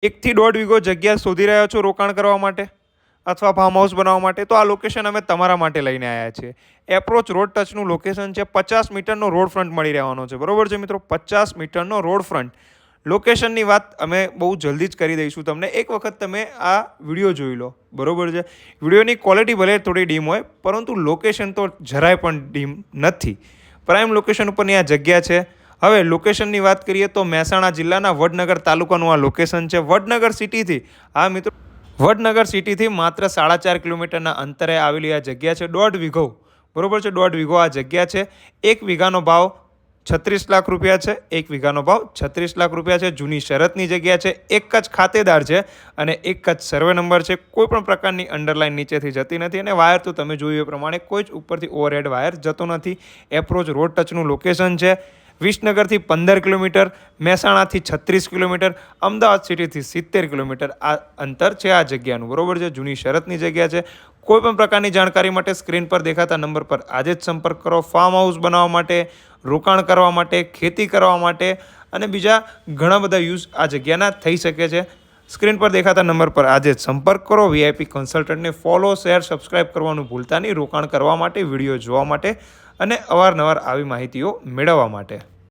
1 થી 1.5 વીઘો જગ્યા શોધી રહ્યા છો રોકાણ કરવા માટે અથવા ફાર્મ હાઉસ બનાવવા માટે, તો આ લોકેશન અમે તમારા માટે લઈને આવ્યા છીએ. એપ્રોચ રોડ ટચનું લોકેશન છે. 50 મીટરનો રોડ ફ્રન્ટ મળી રહેવાનો છે. બરોબર છે મિત્રો, 50 મીટરનો રોડ ફ્રન્ટ. લોકેશનની વાત અમે બહુ જલ્દી જ કરી દઈશું તમને. એક વખત તમે આ વિડીયો જોઈ લો. બરોબર છે, વિડીયોની ક્વોલિટી ભલે થોડી ડીમ હોય, પરંતુ લોકેશન તો જરાય પણ ડીમ નથી. પ્રાઇમ લોકેશન ઉપરની આ જગ્યા છે. હવે લોકેશનની વાત કરીએ તો મહેસાણા જિલ્લાના વડનગર તાલુકાનું આ લોકેશન છે. વડનગર સિટીથી મિત્રો વડનગર સિટીથી માત્ર 4.5 કિલોમીટરના અંતરે આવેલી આ જગ્યા છે. 1.5 વીઘો, બરોબર છે, 1.5 વીઘો આ જગ્યા છે. 1 વીઘાનો ભાવ 36 લાખ રૂપિયા છે. 1 વીઘાનો ભાવ 36 લાખ રૂપિયા છે. જૂની શરતની જગ્યા છે. એક જ ખાતેદાર છે અને એક જ સર્વે નંબર છે. કોઈ પણ પ્રકારની અંડરલાઇન નીચેથી જતી નથી અને વાયર તો તમે જોયું એ પ્રમાણે કોઈ જ ઉપરથી ઓવરહેડ વાયર જતો નથી. એપ્રોચ રોડ ટચનું લોકેશન છે. વિસનગરથી 15 કિલોમીટર, મહેસાણાથી 36 કિલોમીટર, અમદાવાદ સિટીથી 70 કિલોમીટર આ અંતર છે આ જગ્યાનું. બરોબર છે, જૂની શરતની જગ્યા છે. કોઈ પણ પ્રકારની જાણકારી માટે સ્ક્રીન પર દેખાતા નંબર પર આજે જ સંપર્ક કરો. ફાર્મ હાઉસ બનાવવા માટે, રોકાણ કરવા માટે, ખેતી કરવા માટે અને બીજા ઘણા બધા યુઝ આ જગ્યાના થઈ શકે છે. સ્ક્રીન પર દેખાતા નંબર પર આજે જ સંપર્ક કરો. VIP કન્સલ્ટન્ટને ફોલો, શેર, સબસ્ક્રાઇબ કરવાનું ભૂલતા નહીં. રોકાણ કરવા માટે, વિડીયો જોવા માટે અને અવારનવાર આવી માહિતીઓ મેળવવા માટે.